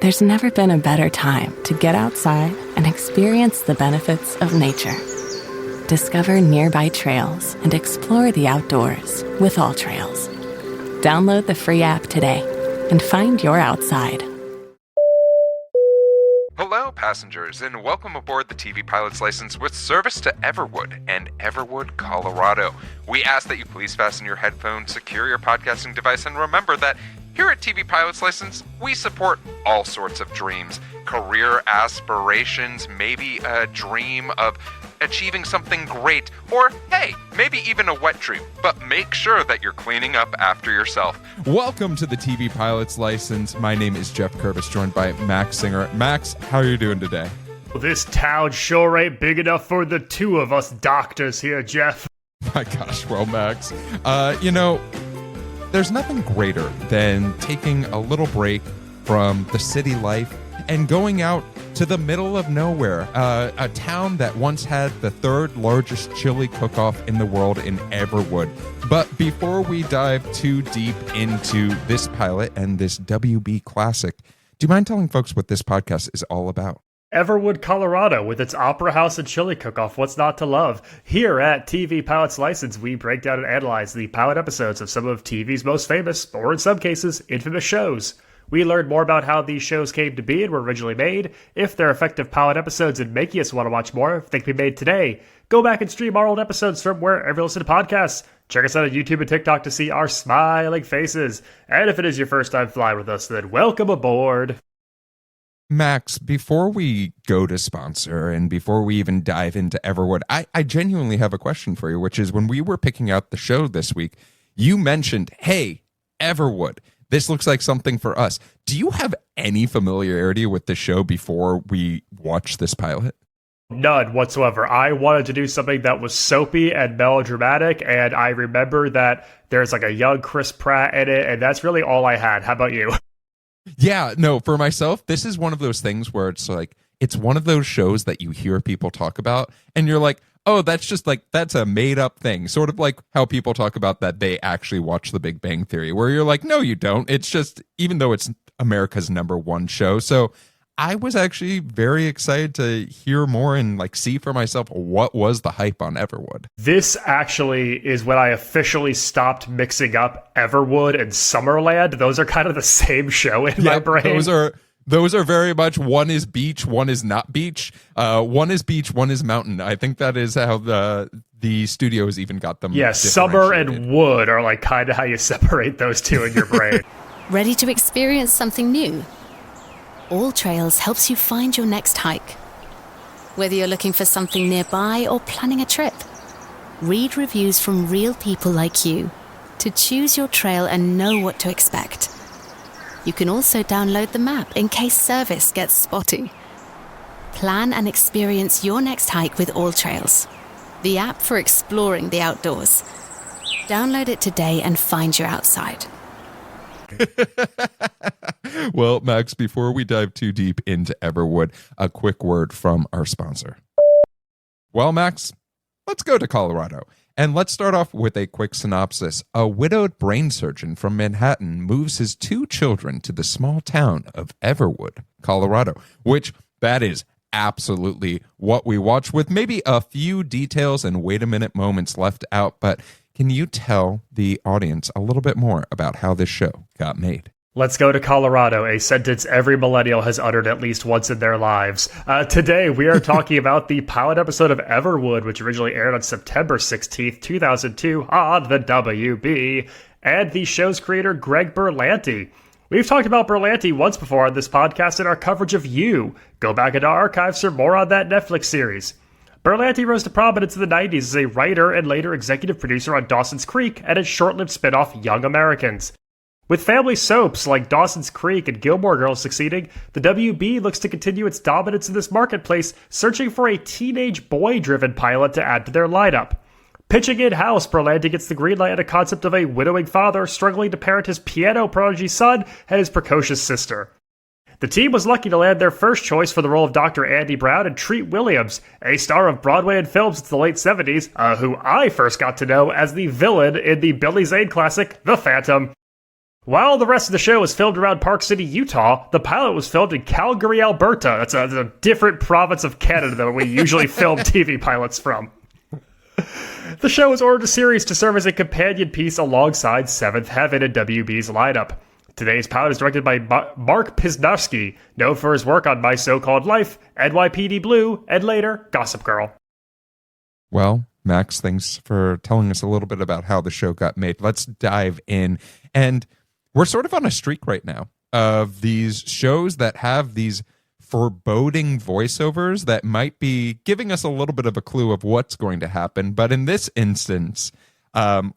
There's never been a better time to get outside and experience the benefits of nature. Discover nearby trails and explore the outdoors with All Trails. Download the free app today and find your outside. Hello, passengers, and welcome aboard the TV Pilot's License with service to Everwood and Everwood, Colorado. We ask that you please fasten your headphones, secure your podcasting device, and remember that here at TV Pilot's License, we support all sorts of dreams, career aspirations, maybe a dream of achieving something great, or hey, maybe even a wet dream, but make sure that you're cleaning up after yourself. Welcome to the TV Pilot's License. My name is Geoff Kerbis, joined by Max Singer. Max, how are you doing today? Well, this town sure ain't big enough for the two of us doctors here, Jeff. My gosh, well, Max, there's nothing greater than taking a little break from the city life and going out to the middle of nowhere, a town that once had the third largest chili cook-off in the world in Everwood. But before we dive too deep into this pilot and this WB classic, do you mind telling folks what this podcast is all about? Everwood, Colorado, with its opera house and chili cook-off, what's not to love? Here at TV Pilot's License, we break down and analyze the pilot episodes of some of TV's most famous, or in some cases, infamous shows. We learn more about how these shows came to be and were originally made, if they're effective pilot episodes and making us want to watch more, if they can be made today. Go back and stream our old episodes from wherever you listen to podcasts. Check us out on YouTube and TikTok to see our smiling faces. And if it is your first time flying with us, then welcome aboard. Max, before we go to sponsor and before we even dive into Everwood, I genuinely have a question for you, which is when we were picking out the show this week, you mentioned, hey, Everwood, this looks like something for us. Do you have any familiarity with the show before we watched this pilot? None whatsoever. I wanted to do something that was soapy and melodramatic, and I remember that there's like a young Chris Pratt in it, and that's really all I had. How about you? Yeah, no, for myself, this is one of those things where it's like, it's one of those shows that you hear people talk about and you're like, oh, that's just like, that's a made up thing. Sort of like how people talk about that they actually watch The Big Bang Theory, where you're like, no, you don't. It's just, even though it's America's #1 show. So I was actually very excited to hear more and like see for myself what was the hype on Everwood. This actually is when I officially stopped mixing up Everwood and Summerland. Those are kind of the same show in my brain. Those are very much, one is beach, one is not beach. One is beach, one is mountain. I think that is how the studios even got them. Yeah, summer and wood are like kind of how you separate those two in your brain. Ready to experience something new? All Trails helps you find your next hike. Whether you're looking for something nearby or planning a trip, read reviews from real people like you to choose your trail and know what to expect. You can also download the map in case service gets spotty. Plan and experience your next hike with All Trails, the app for exploring the outdoors. Download it today and find your outside. Well, Max, before we dive too deep into Everwood, a quick word from our sponsor. Well, Max, let's go to Colorado. And let's start off with a quick synopsis. A widowed brain surgeon from Manhattan moves his 2 children to the small town of Everwood, Colorado, which that is absolutely what we watch, with maybe a few details and wait a minute moments left out. But can you tell the audience a little bit more about how this show got made? Let's go to Colorado, a sentence every millennial has uttered at least once in their lives. Today, we are talking about the pilot episode of Everwood, which originally aired on September 16th, 2002 on the WB, and the show's creator, Greg Berlanti. We've talked about Berlanti once before on this podcast in our coverage of You. Go back into our archives for more on that Netflix series. Berlanti rose to prominence in the 90s as a writer and later executive producer on Dawson's Creek and its short-lived spin-off Young Americans. With family soaps like Dawson's Creek and Gilmore Girls succeeding, the WB looks to continue its dominance in this marketplace, searching for a teenage boy-driven pilot to add to their lineup. Pitching in-house, Berlanti gets the green light on a concept of a widowing father struggling to parent his piano prodigy son and his precocious sister. The team was lucky to land their first choice for the role of Dr. Andy Brown and Treat Williams, a star of Broadway and film since the late 70s, who I first got to know as the villain in the Billy Zane classic, The Phantom. While the rest of the show was filmed around Park City, Utah, the pilot was filmed in Calgary, Alberta. That's a different province of Canada than we usually film TV pilots from. The show was ordered a series to serve as a companion piece alongside Seventh Heaven and WB's lineup. Today's pilot is directed by Mark Pisnowski, known for his work on My So-Called Life, NYPD Blue, and later, Gossip Girl. Well, Max, thanks for telling us a little bit about how the show got made. Let's dive in. And we're sort of on a streak right now of these shows that have these foreboding voiceovers that might be giving us a little bit of a clue of what's going to happen. But in this instance,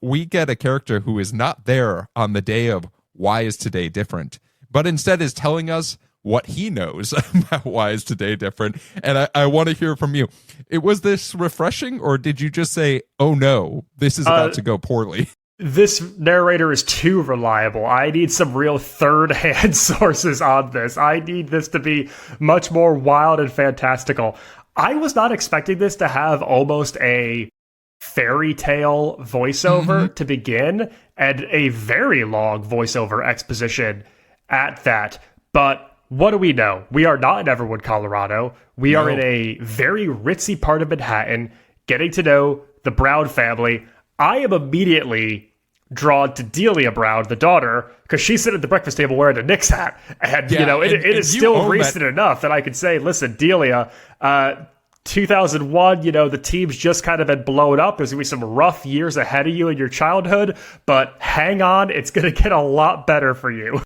we get a character who is not there on the day of Why Is Today Different, but instead is telling us what he knows about Why Is Today Different. And I want to hear from you. Was this refreshing, or did you just say, oh no, this is about to go poorly? This narrator is too reliable. I need some real third-hand sources on this. I need this to be much more wild and fantastical. I was not expecting this to have almost a fairy tale voiceover to begin, and a very long voiceover exposition at that. But what do we know? We are not in Everwood, Colorado. We are in a very ritzy part of Manhattan, getting to know the Brown family. I am immediately drawn to Delia Brown, the daughter, because she's sitting at the breakfast table wearing a Knicks hat. And, it is still recent enough that I could say, listen, Delia, 2001, the team's just kind of been blown up. There's going to be some rough years ahead of you in your childhood, but hang on, it's going to get a lot better for you.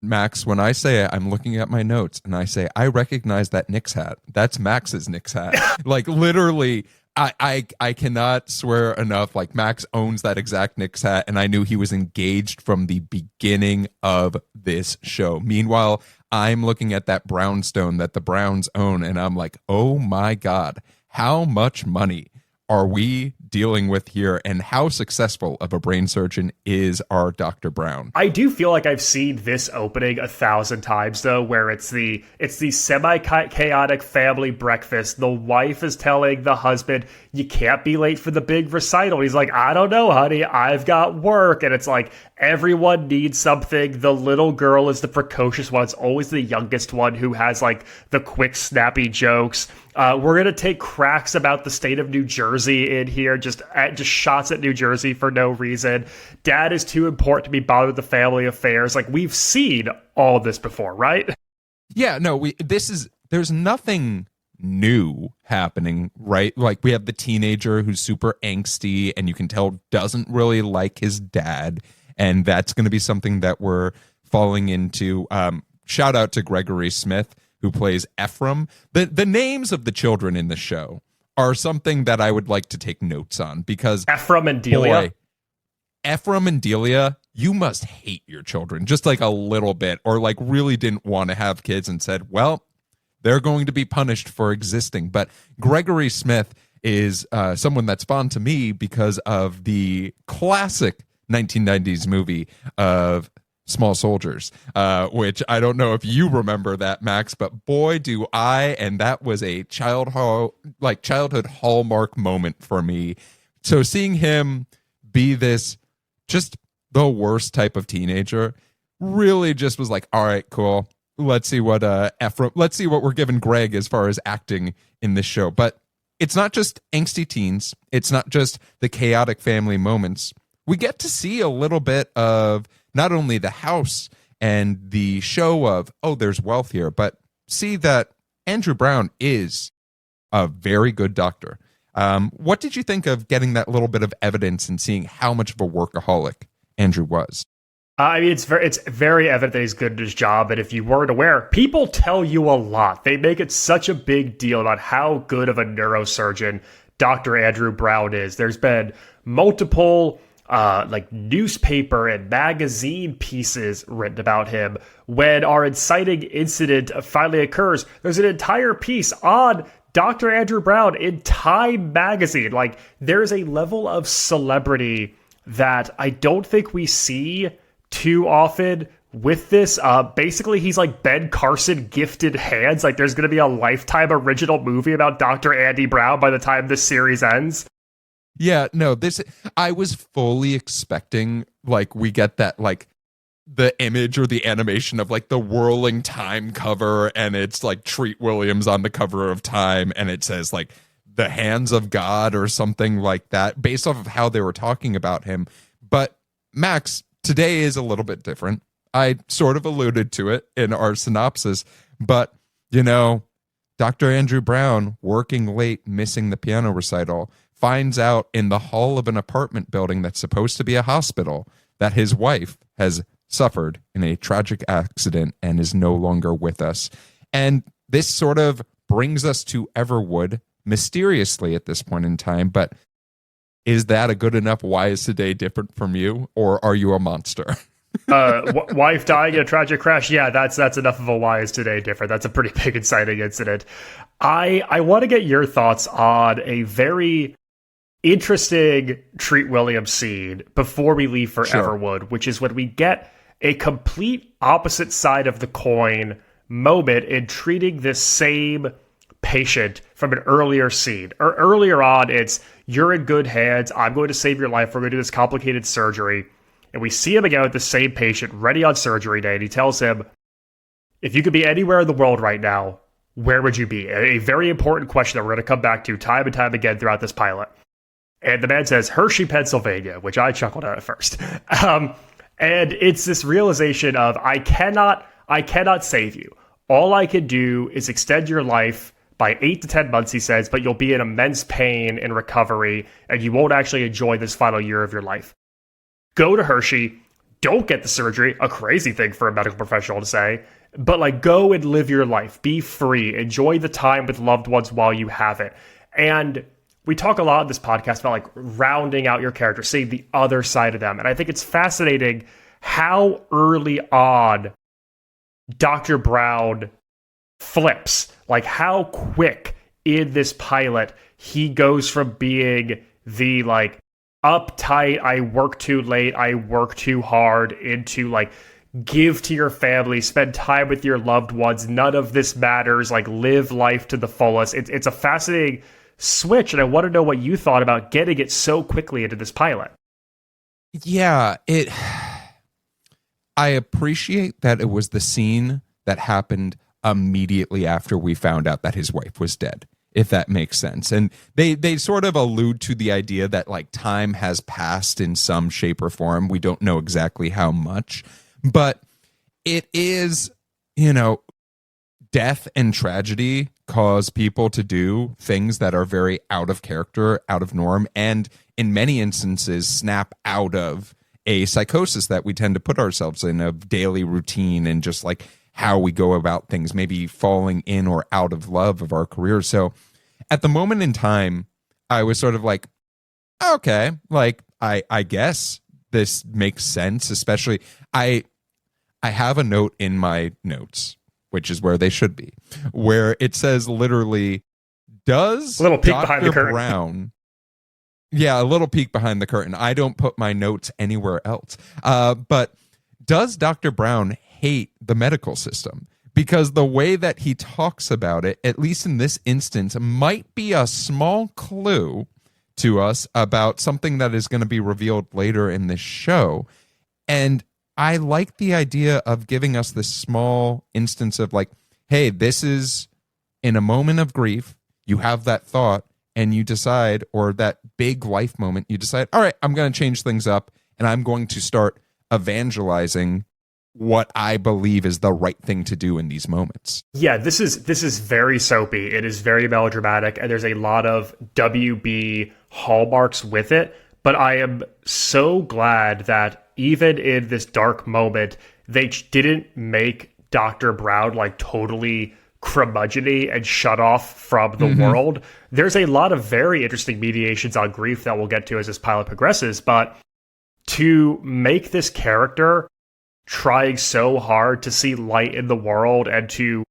Max, when I say it, I'm looking at my notes and I say, I recognize that Knicks hat. That's Max's Knicks hat. Like, literally, I cannot swear enough. Like, Max owns that exact Knicks hat, and I knew he was engaged from the beginning of this show. Meanwhile, I'm looking at that brownstone that the Browns own, and I'm like, oh my God, how much money are we dealing with here, and how successful of a brain surgeon is our Dr. Brown? I do feel like I've seen this opening 1,000 times, though, where it's the semi-chaotic family breakfast. The wife is telling the husband, you can't be late for the big recital. He's like, I don't know, honey, I've got work. And it's like, everyone needs something. The little girl is the precocious one. It's always the youngest one who has like the quick, snappy jokes. We're going to take cracks about the state of New Jersey in here, just shots at New Jersey for no reason. Dad is too important to be bothered with the family affairs. Like, we've seen all this before, right? Yeah, no, there's nothing new happening, right? Like, we have the teenager who's super angsty and you can tell doesn't really like his dad. And that's going to be something that we're falling into. Shout out to Gregory Smith, who plays Ephraim. The names of the children in the show are something that I would like to take notes on, because Ephraim and Delia. Boy, Ephraim and Delia, you must hate your children just like a little bit, or like really didn't want to have kids and said, well, they're going to be punished for existing. But Gregory Smith is someone that's fond to me because of the classic 1990s movie of Small Soldiers, which I don't know if you remember that, Max, but boy, do I. And that was a childhood hallmark moment for me. So seeing him be this, just the worst type of teenager, really just was like, all right, cool. Let's see what let's see what we're giving Greg as far as acting in this show. But it's not just angsty teens. It's not just the chaotic family moments. We get to see a little bit of not only the house and the show of, oh, there's wealth here, but see that Andrew Brown is a very good doctor. What did you think of getting that little bit of evidence and seeing how much of a workaholic Andrew was? I mean, it's very evident that he's good at his job, and if you weren't aware, people tell you a lot. They make it such a big deal about how good of a neurosurgeon Dr. Andrew Brown is. There's been multiple newspaper and magazine pieces written about him. When our inciting incident finally occurs, there's an entire piece on Dr. Andrew Brown in Time magazine. Like, there's a level of celebrity that I don't think we see too often with this. Basically, he's like Ben Carson gifted hands. Like, there's going to be a Lifetime original movie about Dr. Andy Brown by the time this series ends. Yeah, no, I was fully expecting, like, we get that, like, the image or the animation of like the whirling Time cover, and it's like Treat Williams on the cover of Time, and it says like the hands of God or something like that, based off of how they were talking about him. But Max, today is a little bit different. I sort of alluded to it in our synopsis, but you know, Dr. Andrew Brown, working late, missing the piano recital, finds out in the hall of an apartment building that's supposed to be a hospital that his wife has suffered in a tragic accident and is no longer with us. And this sort of brings us to Everwood mysteriously at this point in time. But is that a good enough why is today different from you, or are you a monster? Wife dying in a tragic crash. Yeah, that's enough of a why is today different. That's a pretty big inciting incident. I want to get your thoughts on a very interesting Treat Williams scene before we leave for Everwood, which is when we get a complete opposite side of the coin moment in treating this same patient from an earlier scene. Or earlier on, it's, you're in good hands, I'm going to save your life, we're going to do this complicated surgery. And we see him again with the same patient ready on surgery day, and he tells him, if you could be anywhere in the world right now, where would you be? A very important question that we're going to come back to time and time again throughout this pilot. And the man says, Hershey, Pennsylvania, which I chuckled at first. And it's this realization of, I cannot save you. All I can do is extend your life by 8 to 10 months, he says, but you'll be in immense pain and recovery, and you won't actually enjoy this final year of your life. Go to Hershey, don't get the surgery, a crazy thing for a medical professional to say, but like, go and live your life, be free, enjoy the time with loved ones while you have it. And we talk a lot in this podcast about like rounding out your character, seeing the other side of them. And I think it's fascinating how early on Dr. Brown flips, like how quick in this pilot he goes from being the like uptight, I work too late, I work too hard, into like, give to your family, spend time with your loved ones, none of this matters, like live life to the fullest. It's a fascinating switch, and I want to know what you thought about getting it so quickly into this pilot. Yeah, I appreciate that it was the scene that happened immediately after we found out that his wife was dead, if that makes sense. And they sort of allude to the idea that like time has passed in some shape or form. We don't know exactly how much, but it is, you know, death and tragedy cause people to do things that are very out of character, out of norm, and in many instances snap out of a psychosis that we tend to put ourselves in, of daily routine and just like how we go about things, maybe falling in or out of love of our career. So at the moment in time, I was sort of like, okay, like I guess this makes sense. Especially I have a note in my notes, which is where they should be, where it says literally, does a little peek Dr. behind the curtain. Brown, yeah, a little peek behind the curtain. I don't put my notes anywhere else. But does Dr. Brown hate the medical system? Because the way that he talks about it, at least in this instance, might be a small clue to us about something that is going to be revealed later in this show. And I like the idea of giving us this small instance of like, hey, this is in a moment of grief, you have that thought and you decide, or that big life moment, you decide, all right, I'm going to change things up and I'm going to start evangelizing what I believe is the right thing to do in these moments. Yeah, this is very soapy. It is very melodramatic, and there's a lot of WB hallmarks with it. But I am so glad that even in this dark moment, they didn't make Dr. Brown like totally curmudgeon-y and shut off from the world. There's a lot of very interesting mediations on grief that we'll get to as this pilot progresses, but to make this character trying so hard to see light in the world and to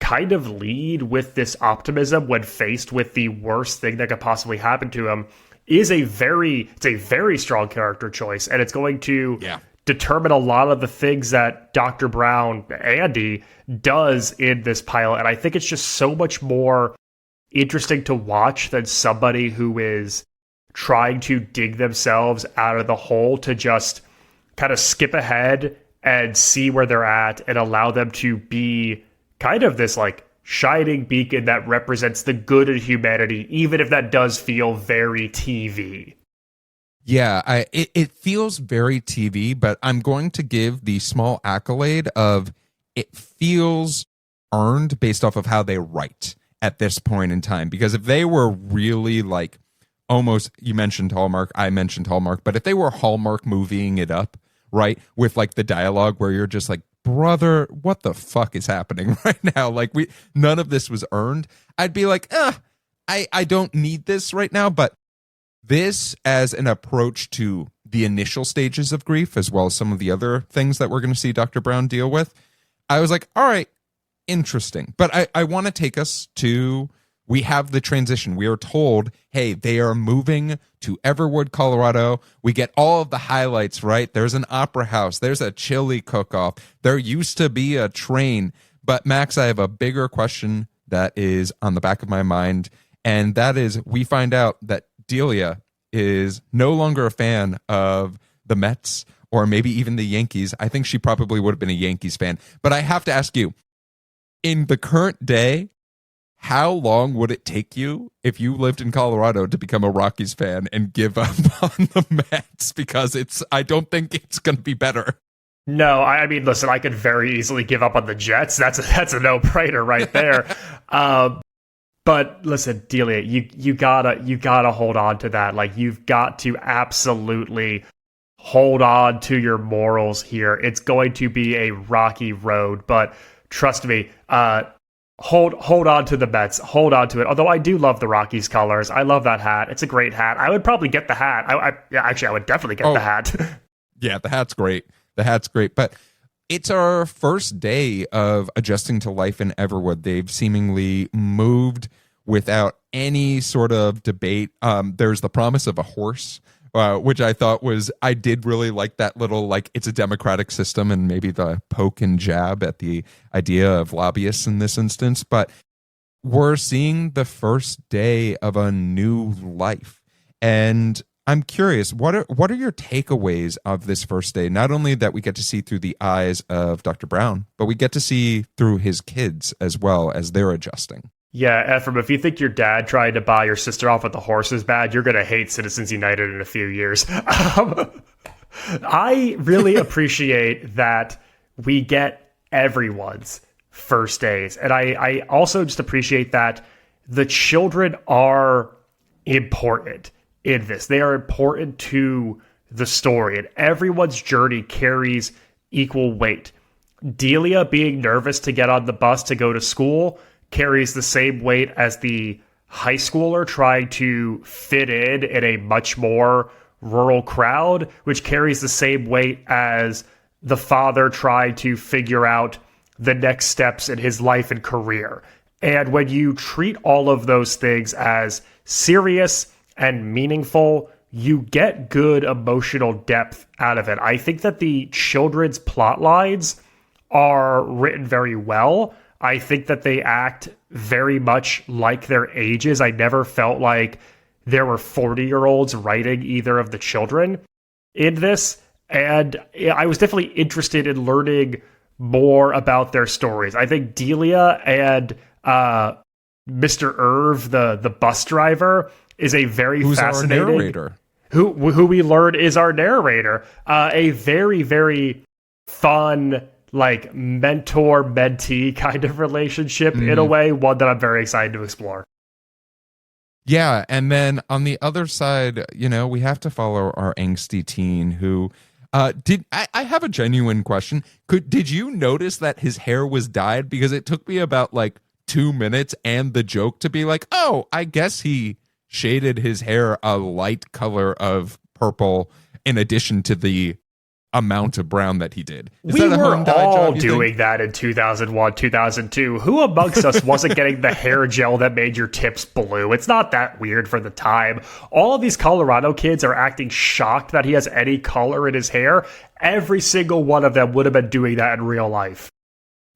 kind of lead with this optimism when faced with the worst thing that could possibly happen to him is a very strong character choice, and it's going to determine a lot of the things that Dr. Brown, Andy, does in this pilot. And I think it's just so much more interesting to watch than somebody who is trying to dig themselves out of the hole to just kind of skip ahead and see where they're at and allow them to be kind of this like shining beacon that represents the good in humanity, even if that does feel very TV. Yeah, it feels very TV, but I'm going to give the small accolade of it feels earned based off of how they write at this point in time. Because if they were really like almost, you mentioned Hallmark, I mentioned Hallmark, but if they were Hallmark movieing it up, right, with like the dialogue where you're just like, brother, what the fuck is happening right now? Like none of this was earned. I'd be like, I don't need this right now, but this as an approach to the initial stages of grief, as well as some of the other things that we're going to see Dr. Brown deal with, I was like, all right, interesting. But I want to take us to, we have the transition. We are told, hey, they are moving to Everwood, Colorado. We get all of the highlights, right? There's an opera house. There's a chili cook-off. There used to be a train. But Max, I have a bigger question that is on the back of my mind. And that is, we find out that Delia is no longer a fan of the Mets or maybe even the Yankees. I think she probably would have been a Yankees fan. But I have to ask you, in the current day, how long would it take you if you lived in Colorado to become a Rockies fan and give up on the Mets? Because I don't think it's going to be better. No, I mean, listen, I could very easily give up on the Jets. That's a no-brainer right there. But listen, Delia, you gotta hold on to that. Like, you've got to absolutely hold on to your morals here. It's going to be a rocky road, but trust me, hold on to the Mets. Hold on to it. Although I do love the Rockies colors. I love that hat. It's a great hat. I would probably get the hat. I would definitely get the hat. Yeah, the hat's great. The hat's great. But it's our first day of adjusting to life in Everwood. They've seemingly moved without any sort of debate. There's the promise of a horse, which I did really like that little, like, it's a democratic system and maybe the poke and jab at the idea of lobbyists in this instance. But we're seeing the first day of a new life. And I'm curious, what are your takeaways of this first day? Not only that we get to see through the eyes of Dr. Brown, but we get to see through his kids as well as they're adjusting. Yeah, Ephraim, if you think your dad tried to buy your sister off with the horse is bad, you're going to hate Citizens United in a few years. I really appreciate that we get everyone's first days. And I also just appreciate that the children are important in this. They are important to the story, and everyone's journey carries equal weight. Delia being nervous to get on the bus to go to school carries the same weight as the high schooler trying to fit in a much more rural crowd, which carries the same weight as the father trying to figure out the next steps in his life and career. And when you treat all of those things as serious and meaningful, you get good emotional depth out of it. I think that the children's plot lines are written very well. I think that they act very much like their ages. I never felt like there were 40-year-olds writing either of the children in this. And I was definitely interested in learning more about their stories. I think Delia and Mr. Irv, the bus driver, is a very fascinating... Our narrator. Who we learn is our narrator. A very, very fun, like, mentor-mentee kind of relationship in a way, one that I'm very excited to explore. Yeah, and then on the other side, we have to follow our angsty teen who I have a genuine question. Did you notice that his hair was dyed? Because it took me about like 2 minutes and the joke to be like, oh, I guess he shaded his hair a light color of purple in addition to the amount of brown that he did. We were all doing that in 2001, 2002. Who amongst us wasn't getting the hair gel that made your tips blue? It's not that weird for the time. All of these Colorado kids are acting shocked that he has any color in his hair. Every single one of them would have been doing that in real life.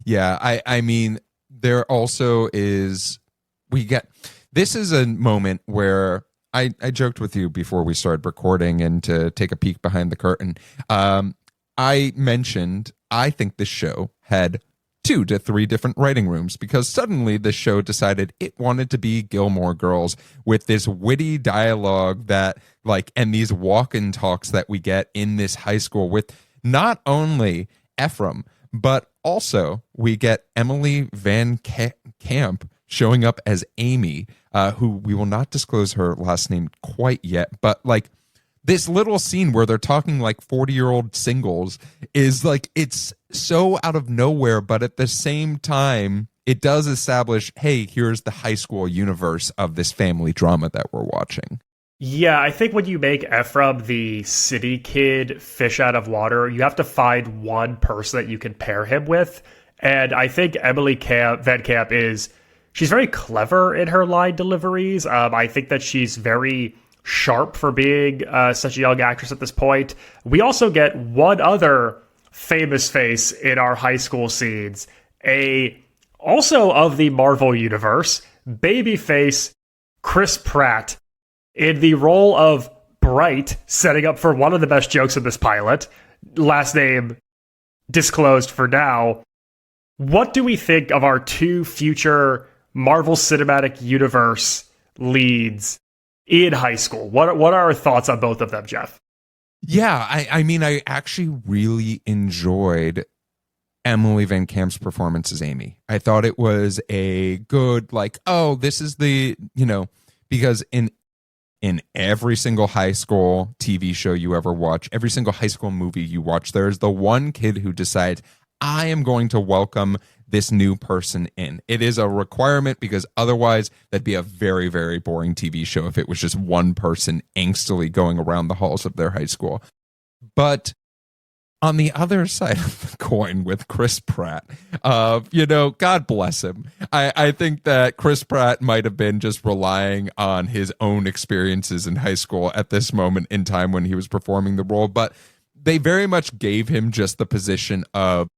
Yeah, I mean, there also is, this is a moment where I joked with you before we started recording and to take a peek behind the curtain. I mentioned I think this show had 2 to 3 different writing rooms because suddenly the show decided it wanted to be Gilmore Girls with this witty dialogue that and these walk-in talks that we get in this high school with not only Ephraim, but also we get Emily Van Camp showing up as Amy, who we will not disclose her last name quite yet, but this little scene where they're talking 40-year-old singles is it's so out of nowhere, but at the same time, it does establish, hey, here's the high school universe of this family drama that we're watching. Yeah, I think when you make Ephraim the city kid fish out of water, you have to find one person that you can pair him with. And I think Emily Van Camp she's very clever in her line deliveries. I think that she's very sharp for being such a young actress at this point. We also get one other famous face in our high school scenes, also of the Marvel universe, babyface Chris Pratt in the role of Bright, setting up for one of the best jokes in this pilot. Last name disclosed for now. What do we think of our 2 future Marvel Cinematic Universe leads in high school? What are our thoughts on both of them, Geoff? Yeah, I mean, I actually really enjoyed Emily Van Camp's performance as Amy. I thought it was a good, this is the, because in every single high school TV show you ever watch, every single high school movie you watch, there's the one kid who decides, I am going to welcome this new person in. It is a requirement because otherwise that'd be a very, very boring TV show if it was just one person angstily going around the halls of their high school. But on the other side of the coin with Chris Pratt, God bless him. I think that Chris Pratt might have been just relying on his own experiences in high school at this moment in time when he was performing the role, but they very much gave him just the position of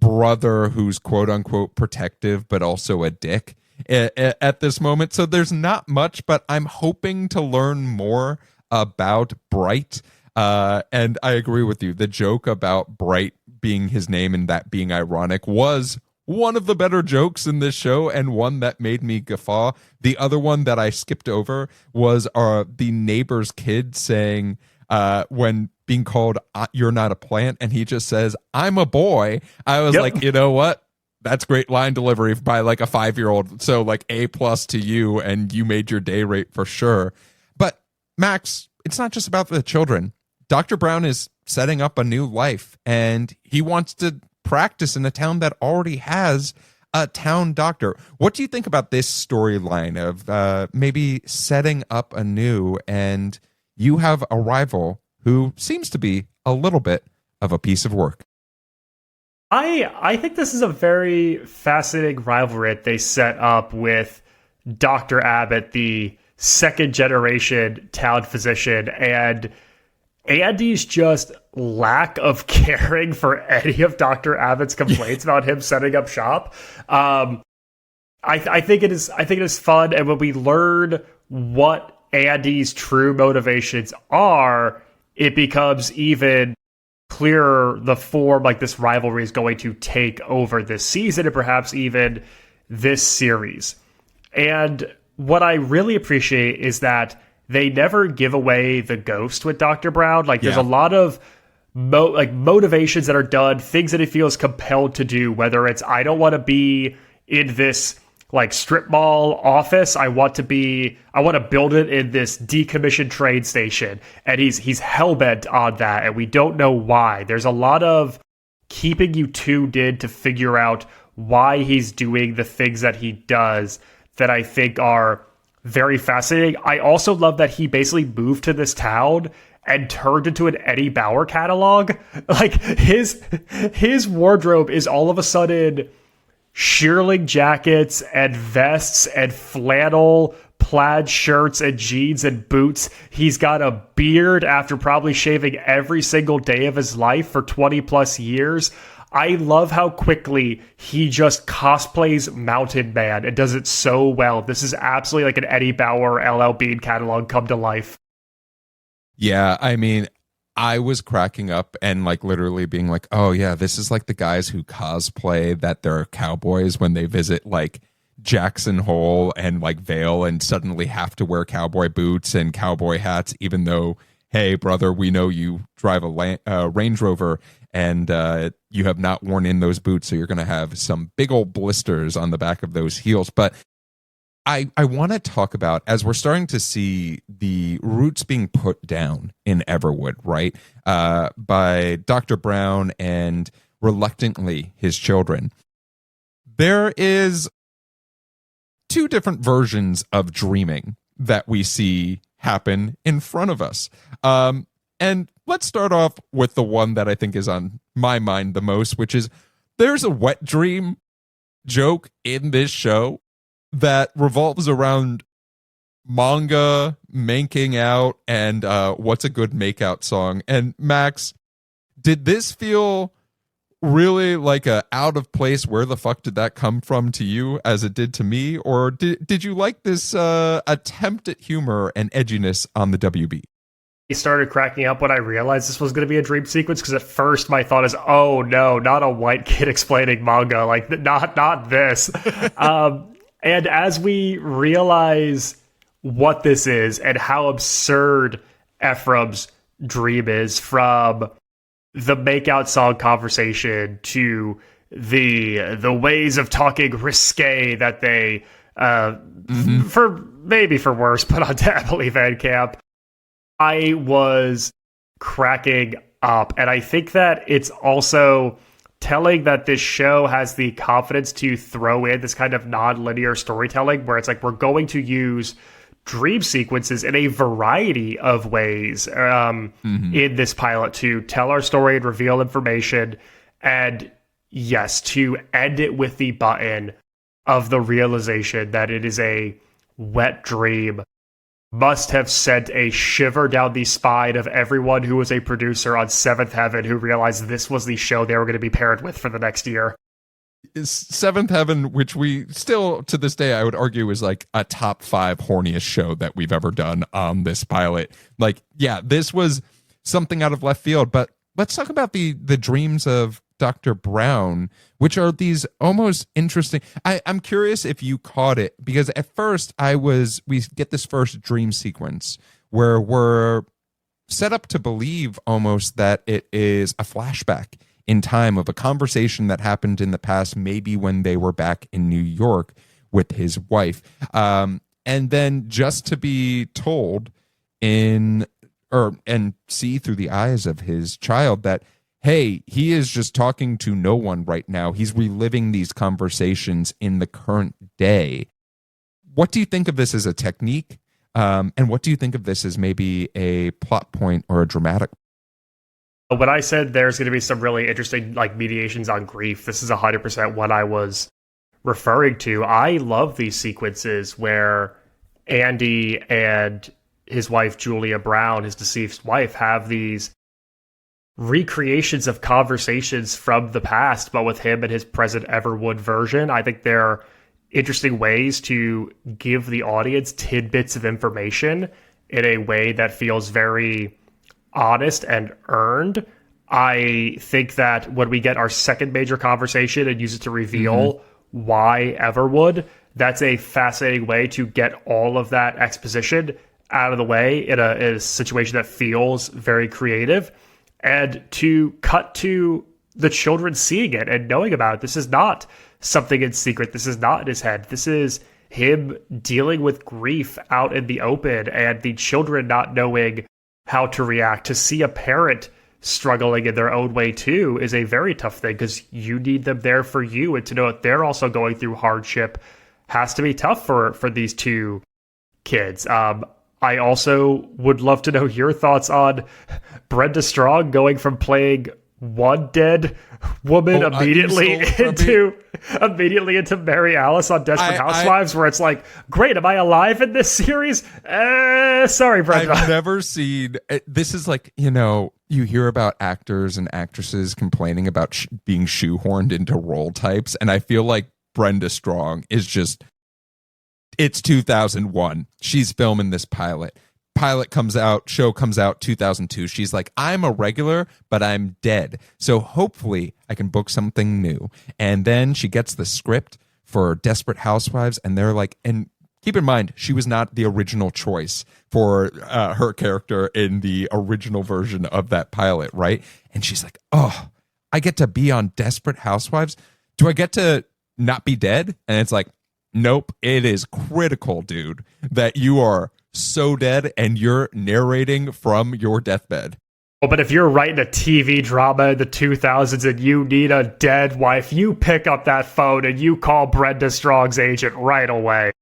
brother who's quote unquote protective but also a dick at this moment. So there's not much, but I'm hoping to learn more about Bright. And I agree with you. The joke about Bright being his name and that being ironic was one of the better jokes in this show and one that made me guffaw. The other one that I skipped over was the neighbor's kid saying when being called you're not a plant, and he just says I'm a boy. I was like, you know what, that's great line delivery by a 5-year-old. So A+ to you, and you made your day rate for sure. But Max, it's not just about the children. Dr. Brown is setting up a new life, and he wants to practice in a town that already has a town doctor. What do you think about this storyline of maybe setting up anew, and you have a rival who seems to be a little bit of a piece of work? I think this is a very fascinating rivalry that they set up with Dr. Abbott, the second generation town physician, and Andy's just lack of caring for any of Dr. Abbott's complaints about him setting up shop. I think it is fun, and when we learn what Andy's true motivations are, it becomes even clearer the form this rivalry is going to take over this season and perhaps even this series. And what I really appreciate is that they never give away the ghost with Dr. Brown. There's a lot of motivations that are done, things that he feels compelled to do, whether it's I don't want to be in this strip mall office. I want to build it in this decommissioned train station. And he's hell-bent on that, and we don't know why. There's a lot of keeping you tuned in to figure out why he's doing the things that he does that I think are very fascinating. I also love that he basically moved to this town and turned into an Eddie Bauer catalog. His wardrobe is all of a sudden shearling jackets and vests and flannel plaid shirts and jeans and boots. He's got a beard after probably shaving every single day of his life for 20 plus years. I love how quickly he just cosplays Mountain Man and does it so well. This is absolutely an Eddie Bauer LL Bean catalog come to life. Yeah, I mean, I was cracking up and like literally being like, oh yeah, this is like the guys who cosplay that they're cowboys when they visit like Jackson Hole and like Vale and suddenly have to wear cowboy boots and cowboy hats, even though, hey brother, we know you drive a Range Rover and you have not worn in those boots, so you're going to have some big old blisters on the back of those heels. But I want to talk about, as we're starting to see the roots being put down in Everwood, right, by Dr. Brown and reluctantly his children, there is two different versions of dreaming that we see happen in front of us. And let's start off with the one that I think is on my mind the most, which is there's a wet dream joke in this show that revolves around manga, making out, and what's a good makeout song. And Max, did this feel really like a out of place, where the fuck did that come from to you as it did to me? Or did you like this attempt at humor and edginess on the WB? I started cracking up when I realized this was going to be a dream sequence, because at first my thought is, oh no, not a white kid explaining manga, like not this. And as we realize what this is and how absurd Ephraim's dream is, from the makeout song conversation to the ways of talking risque that they, for worse, put on Emily Van Camp, I was cracking up. And I think that it's also telling that this show has the confidence to throw in this kind of non-linear storytelling, where it's like, we're going to use dream sequences in a variety of ways in this pilot to tell our story and reveal information. And yes, to end it with the button of the realization that it is a wet dream must have sent a shiver down the spine of everyone who was a producer on Seventh Heaven, who realized this was the show they were going to be paired with for the next year. Seventh Heaven, which we still to this day I would argue is like a top 5 horniest show that we've ever done on this pilot. Like, yeah, this was something out of left field. But let's talk about the dreams of Dr. Brown, which are these almost interesting. I'm curious if you caught it, because at first we get this first dream sequence where we're set up to believe almost that it is a flashback in time of a conversation that happened in the past, maybe when they were back in New York with his wife. And then just to be told and see through the eyes of his child that, hey, he is just talking to no one right now. He's reliving these conversations in the current day. What do you think of this as a technique? And what do you think of this as maybe a plot point or a dramatic? When I said there's going to be some really interesting like mediations on grief, this is 100% what I was referring to. I love these sequences where Andy and his wife, Julia Brown, his deceased wife, have these recreations of conversations from the past, but with him and his present Everwood version. I think they're interesting ways to give the audience tidbits of information in a way that feels very honest and earned. I think that when we get our second major conversation and use it to reveal why Everwood, that's a fascinating way to get all of that exposition out of the way in a situation that feels very creative. And to cut to the children seeing it and knowing about it. This is not something in secret. This is not in his head. This is him dealing with grief out in the open, and the children not knowing how to react. To see a parent struggling in their own way too is a very tough thing, because you need them there for you, and to know that they're also going through hardship has to be tough for these two kids. I also would love to know your thoughts on Brenda Strong going from playing one dead woman immediately into Mary Alice on Desperate Housewives, where it's like, great, am I alive in this series? Sorry, Brenda. I've never seen this. Is like, you hear about actors and actresses complaining about being shoehorned into role types, and I feel like Brenda Strong is just, it's 2001. She's filming this pilot. pilot show comes out 2002. She's like, I'm a regular, but I'm dead. So hopefully I can book something new. And then she gets the script for Desperate Housewives, and they're like, and keep in mind, she was not the original choice for her character in the original version of that pilot, right? And she's like, oh, I get to be on Desperate Housewives? Do I get to not be dead? And it's like, nope, it is critical, dude, that you are so dead and you're narrating from your deathbed. Well, but if you're writing a TV drama in the 2000s and you need a dead wife, you pick up that phone and you call Brenda Strong's agent right away.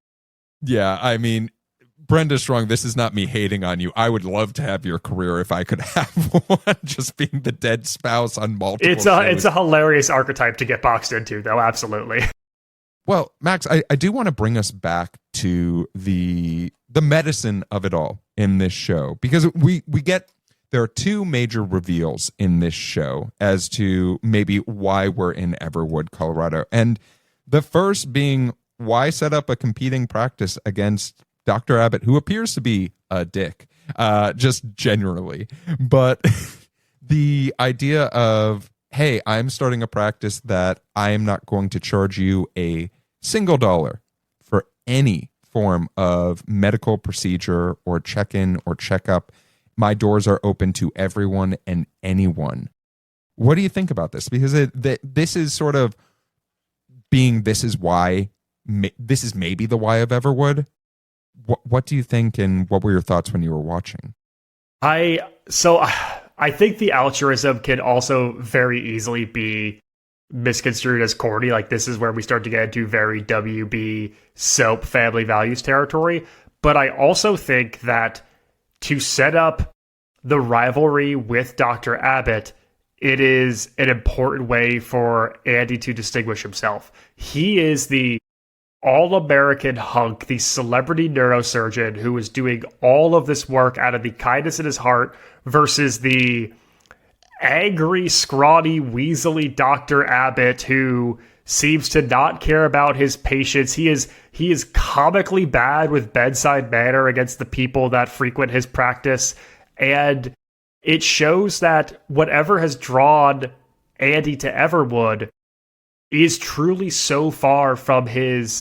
Yeah, I mean, Brenda Strong, this is not me hating on you. I would love to have your career if I could have one, just being the dead spouse on multiple shows. It's a hilarious archetype to get boxed into, though, absolutely. Well, Max, I do want to bring us back to the medicine of it all in this show, because there are two major reveals in this show as to maybe why we're in Everwood, Colorado. And the first being, why set up a competing practice against Dr. Abbott, who appears to be a dick, just generally. But the idea of, hey, I'm starting a practice that I am not going to charge you a single dollar for any form of medical procedure or check-in or checkup. My doors are open to everyone and anyone. What do you think about this? Because this is sort of being, this is maybe the why of Everwood. What do you think, and what were your thoughts when you were watching? I think the altruism can also very easily be misconstrued as corny. Like, this is where we start to get into very WB soap family values territory. But I also think that to set up the rivalry with Dr. Abbott, it is an important way for Andy to distinguish himself. He is the all-American hunk, the celebrity neurosurgeon who is doing all of this work out of the kindness in his heart, versus the angry, scrawny, weaselly Dr. Abbott who seems to not care about his patients. He is comically bad with bedside manner against the people that frequent his practice. And it shows that whatever has drawn Andy to Everwood is truly so far from his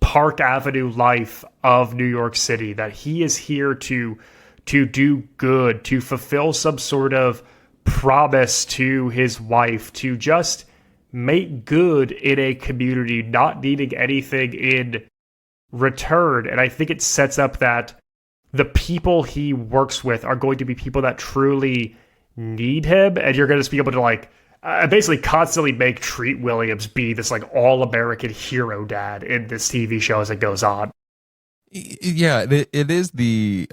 Park Avenue life of New York City, that he is here to do good, to fulfill some sort of promise to his wife, to just make good in a community, not needing anything in return. And I think it sets up that the people he works with are going to be people that truly need him, and you're going to be able to basically constantly make Treat Williams be this all-American hero dad in this TV show as it goes on. Yeah, it is the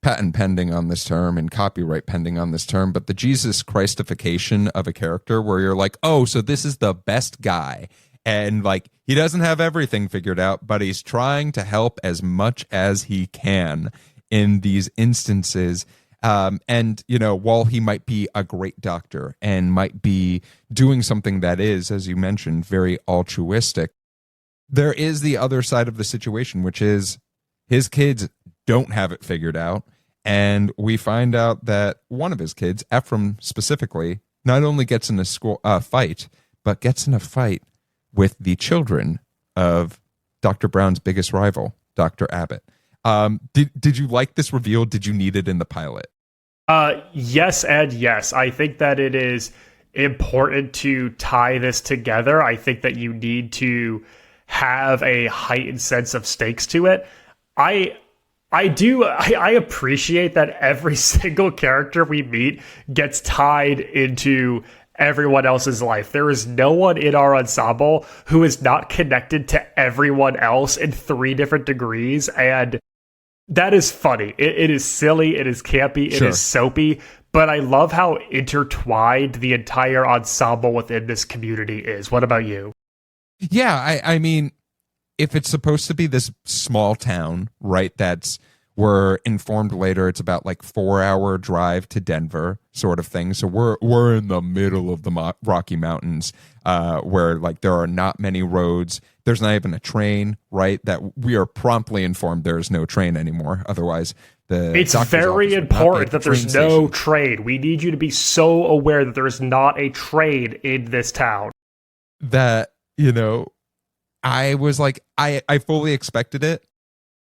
patent pending on this term and copyright pending on this term, but the Jesus Christification of a character where you're like, oh, so this is the best guy, and he doesn't have everything figured out, but he's trying to help as much as he can in these instances. And while he might be a great doctor and might be doing something that is, as you mentioned, very altruistic, there is the other side of the situation, which is his kids don't have it figured out. And we find out that one of his kids, Ephraim specifically, not only gets in a fight, but gets in a fight with the children of Dr. Brown's biggest rival, Dr. Abbott. Did you like this reveal? Did you need it in the pilot? Yes and yes. I think that it is important to tie this together. I think that you need to have a heightened sense of stakes to it. I appreciate that every single character we meet gets tied into everyone else's life. There is no one in our ensemble who is not connected to everyone else in 3 different degrees, and that is funny. It is silly, it is campy, it is soapy, but I love how intertwined the entire ensemble within this community is. What about you? Yeah, I mean, if it's supposed to be this small town, right, that's we're informed later it's about like 4-hour drive to Denver, sort of thing. So we're in the middle of the Rocky Mountains, where like there are not many roads. There's not even a train, right? That we are promptly informed there is no train anymore. Otherwise, it's very important that there's no train. We need you to be so aware that there is not a train in this town. That, you know, I was like, I fully expected it,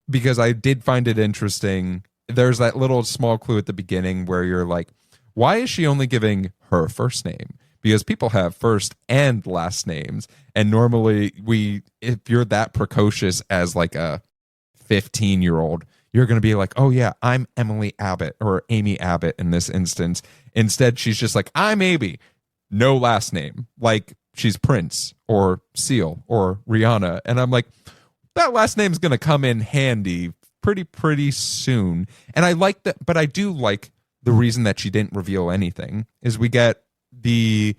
because I did find it interesting. There's that little small clue at the beginning where you're like, why is she only giving her first name? Because people have first and last names. And normally if you're that precocious as like a 15-year-old, you're going to be like, oh yeah, I'm Emily Abbott or Amy Abbott in this instance. Instead, she's just like, I'm Amy. No last name. Like she's Prince or Seal or Rihanna. And I'm like, that last name's going to come in handy pretty soon. And I like that, but I do like the reason that she didn't reveal anything is we get the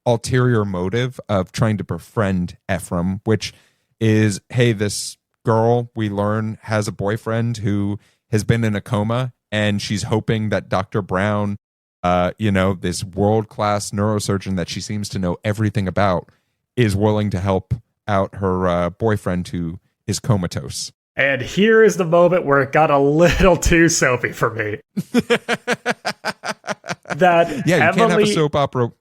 ulterior motive of trying to befriend Ephraim, which is, hey, this girl we learn has a boyfriend who has been in a coma, and she's hoping that Dr. Brown, this world-class neurosurgeon that she seems to know everything about, is willing to help out her boyfriend who is comatose. And here is the moment where it got a little too soapy for me. That you Emily, can't have a soap opera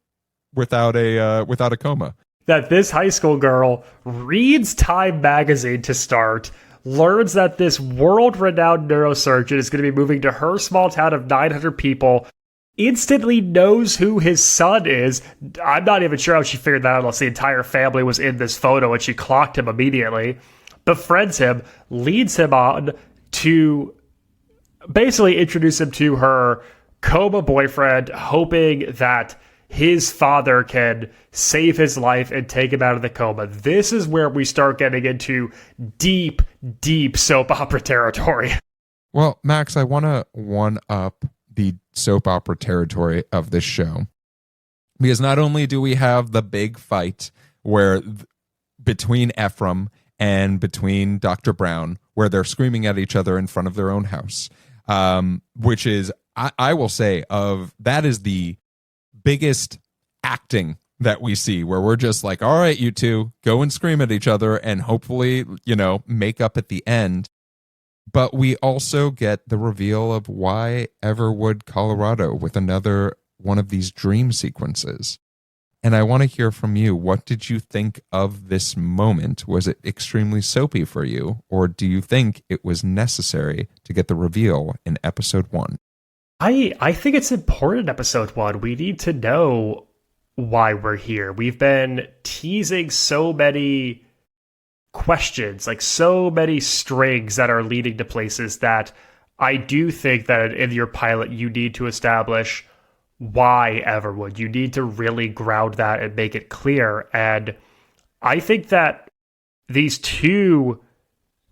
without a coma. That this high school girl reads Time magazine to start, learns that this world-renowned neurosurgeon is going to be moving to her small town of 900 people, instantly knows who his son is. I'm not even sure how she figured that out unless the entire family was in this photo and she clocked him immediately. Befriends him, leads him on to basically introduce him to her coma boyfriend, hoping that his father can save his life and take him out of the coma. This is where we start getting into deep, deep soap opera territory. Well, Max, I want to one-up the soap opera territory of this show. Because not only do we have the big fight where between Ephraim and between Dr. Brown, where they're screaming at each other in front of their own house, which is, I will say, that is the biggest acting that we see, where we're just like, all right, you two, go and scream at each other and hopefully, make up at the end. But we also get the reveal of why Everwood, Colorado, with another one of these dream sequences. And I want to hear from you. What did you think of this moment? Was it extremely soapy for you? Or do you think it was necessary to get the reveal in episode 1? I think it's important in episode 1. We need to know why we're here. We've been teasing so many questions, like so many strings that are leading to places, that I do think that in your pilot you need to establish why Everwood. You need to really ground that and make it clear. And I think that these two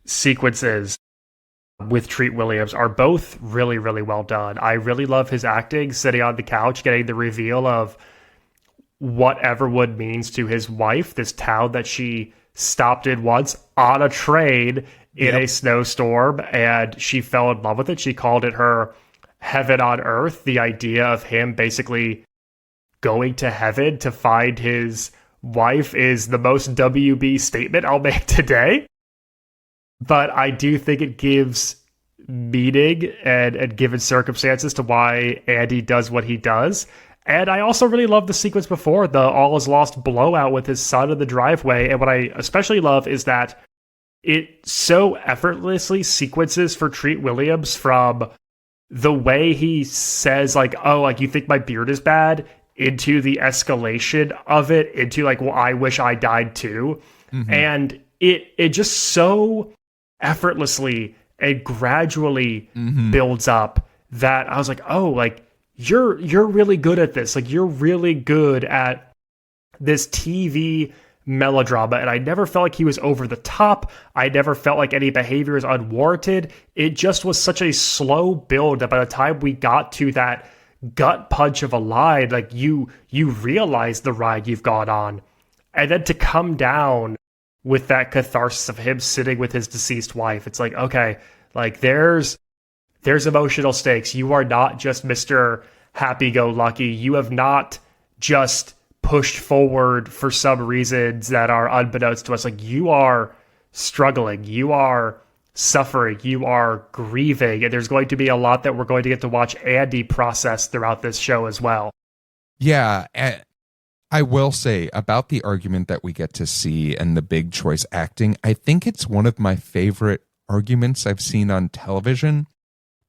sequences with Treat Williams are both really, really well done. I really love his acting, sitting on the couch, getting the reveal of what Everwood means to his wife, this town that she stopped in once on a train in a snowstorm, and she fell in love with it. She called it her heaven on earth. The idea of him basically going to heaven to find his wife is the most WB statement I'll make today. But I do think it gives meaning and given circumstances to why Andy does what he does. And I also really love the sequence before, the all is lost blowout with his son in the driveway. And what I especially love is that it so effortlessly sequences for Treat Williams from the way he says, like, oh, like, you think my beard is bad, into the escalation of it, into like, well, I wish I died too. Mm-hmm. And it just so effortlessly and gradually builds up that I was like, oh, like, you're really good at this. Like, you're really good at this TV melodrama. And I never felt like he was over the top. I never felt like any behavior is unwarranted. It just was such a slow build that by the time we got to that gut punch of a line, like, you realize the ride you've gone on. And then to come down with that catharsis of him sitting with his deceased wife, it's like, okay, like, there's there's emotional stakes. You are not just Mr. Happy-go-lucky. You have not just pushed forward for some reasons that are unbeknownst to us. Like, you are struggling. You are suffering. You are grieving. And there's going to be a lot that we're going to get to watch Andy process throughout this show as well. Yeah. I will say about the argument that we get to see and the big choice acting, I think it's one of my favorite arguments I've seen on television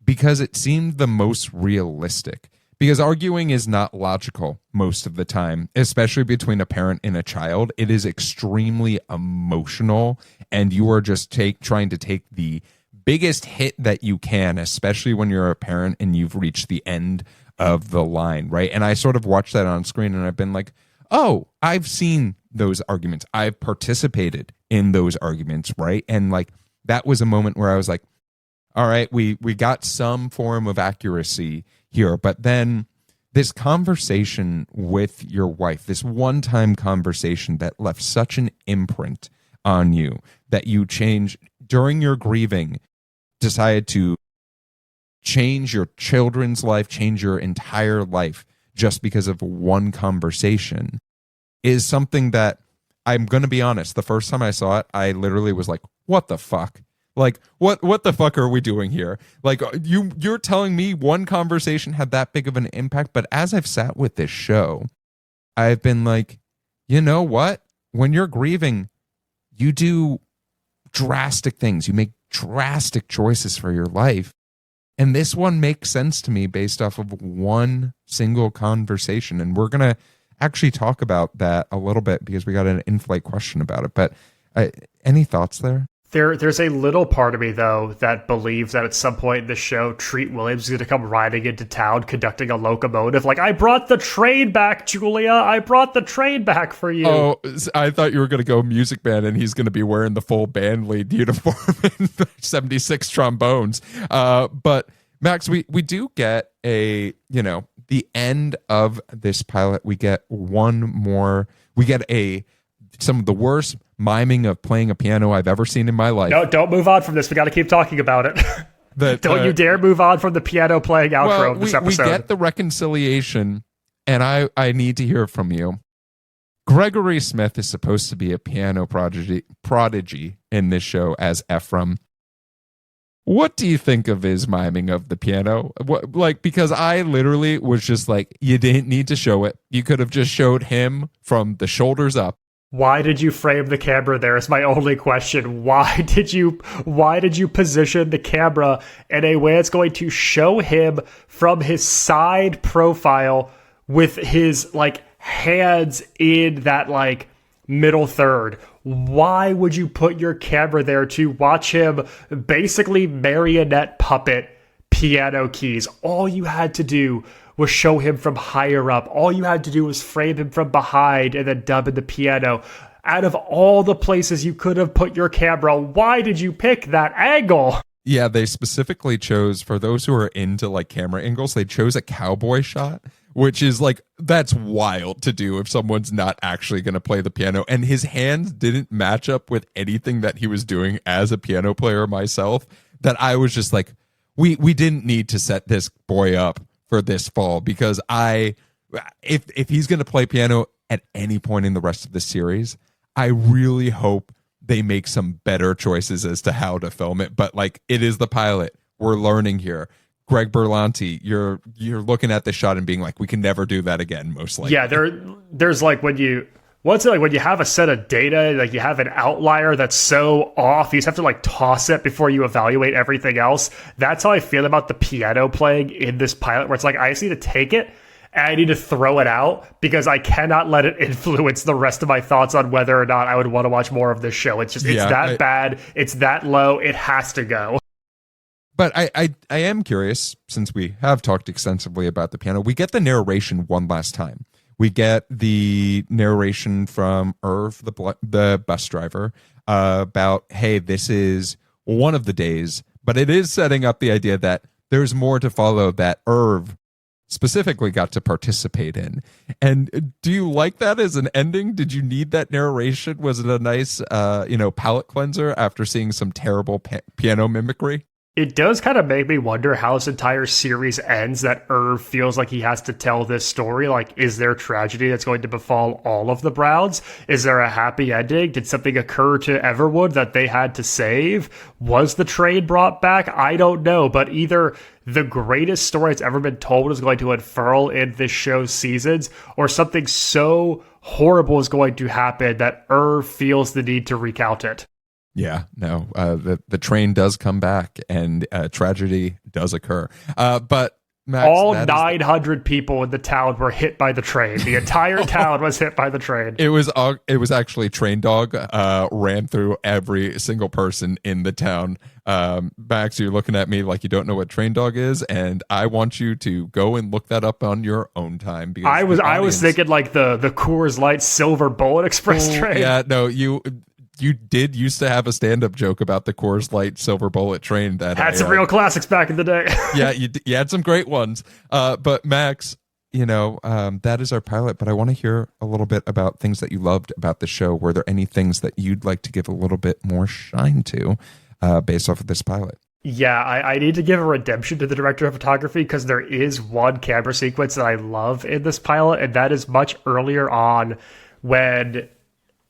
because it seemed the most realistic. Because arguing is not logical most of the time, especially between a parent and a child. It is extremely emotional, and you are just trying to take the biggest hit that you can, especially when you're a parent and you've reached the end of the line, right? And I sort of watched that on screen, and I've been like, oh, I've seen those arguments. I've participated in those arguments, right? And like that was a moment where I was like, all right, we got some form of accuracy here, but then this conversation with your wife, this one-time conversation that left such an imprint on you that you changed during your grieving, decided to change your children's life, change your entire life just because of one conversation, is something that I'm going to be honest. The first time I saw it, I literally was like, what the fuck? Like, what the fuck are we doing here? Like, you're telling me one conversation had that big of an impact? But as I've sat with this show, I've been like, you know what? When you're grieving, you do drastic things. You make drastic choices for your life. And this one makes sense to me based off of one single conversation. And we're going to actually talk about that a little bit because we got an in-flight question about it. But any thoughts there? There's a little part of me, though, that believes that at some point in the show, Treat Williams is going to come riding into town conducting a locomotive. Like, I brought the train back, Julia. I brought the train back for you. Oh, I thought you were going to go Music Man and he's going to be wearing the full band lead uniform and 76 trombones. But, Max, we do get the end of this pilot. We get some of the worst miming of playing a piano I've ever seen in my life. No, don't move on from this. We got to keep talking about it. Don't you dare move on from the piano playing outro of this episode. We get the reconciliation, and I need to hear from you. Gregory Smith is supposed to be a piano prodigy in this show as Ephraim. What do you think of his miming of the piano? Because I literally was just like, you didn't need to show it. You could have just showed him from the shoulders up. Why did you frame the camera there is my only question. Why did you position the camera in a way that's going to show him from his side profile with his hands in that middle third? Why would you put your camera there to watch him basically marionette puppet piano keys? All you had to do was show him from higher up. All you had to do was frame him from behind and then dub in the piano. Out of all the places you could have put your camera, why did you pick that angle? Yeah, they specifically chose, for those who are into camera angles, they chose a cowboy shot, which is that's wild to do if someone's not actually going to play the piano. And his hands didn't match up with anything that he was doing as a piano player myself, that I was just like, we didn't need to set this boy up for this fall, because if he's going to play piano at any point in the rest of the series, I really hope they make some better choices as to how to film it. But it is the pilot. We're learning here. Greg Berlanti, you're looking at this shot and being like, we can never do that again, most likely. Yeah, there's when you have a set of data, you have an outlier that's so off, you just have to toss it before you evaluate everything else. That's how I feel about the piano playing in this pilot, where it's I just need to take it and I need to throw it out because I cannot let it influence the rest of my thoughts on whether or not I would want to watch more of this show. It's just, bad. It's that low. It has to go. But I am curious, since we have talked extensively about the piano, we get the narration one last time. We get the narration from Irv, the bus driver, about, hey, this is one of the days, but it is setting up the idea that there's more to follow that Irv specifically got to participate in. And do you like that as an ending? Did you need that narration? Was it a nice, palate cleanser after seeing some terrible piano mimicry? It does kind of make me wonder how this entire series ends, that Irv feels like he has to tell this story. Like, is there tragedy that's going to befall all of the Browns? Is there a happy ending? Did something occur to Everwood that they had to save? Was the train brought back? I don't know, but either the greatest story that's ever been told is going to unfurl in this show's seasons, or something so horrible is going to happen that Irv feels the need to recount it. Yeah, no, the train does come back and tragedy does occur. But Max, all 900 people in the town were hit by the train. The entire town was hit by the train. It was actually Train Dog ran through every single person in the town. Max, you're looking at me like you don't know what Train Dog is, and I want you to go and look that up on your own time. Because I was thinking like the Coors Light Silver Bullet Express train. Yeah, no, you did used to have a stand-up joke about the Coors Light Silver Bullet train that had some real classics back in the day. Yeah, you had some great ones. But Max, that is our pilot. But I want to hear a little bit about things that you loved about the show. Were there any things that you'd like to give a little bit more shine to based off of this pilot? Yeah, I need to give a redemption to the director of photography, because there is one camera sequence that I love in this pilot, and that is much earlier on when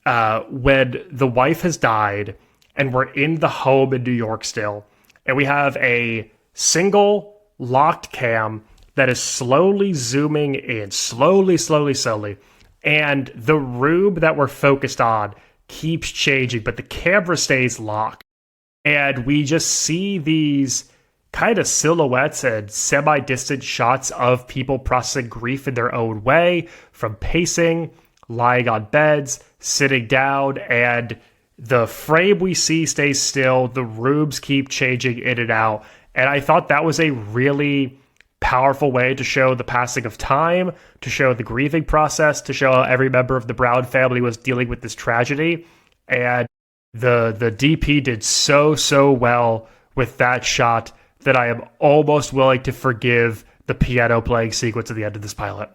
the wife has died and we're in the home in New York still, and we have a single locked cam that is slowly zooming in, slowly, and the room that we're focused on keeps changing, but the camera stays locked, and we just see these kind of silhouettes and semi-distant shots of people processing grief in their own way, from pacing, lying on beds, sitting down, and the frame we see stays still. The rooms keep changing in and out. And I thought that was a really powerful way to show the passing of time, to show the grieving process, to show how every member of the Brown family was dealing with this tragedy. And the DP did so well with that shot that I am almost willing to forgive the piano playing sequence at the end of this pilot.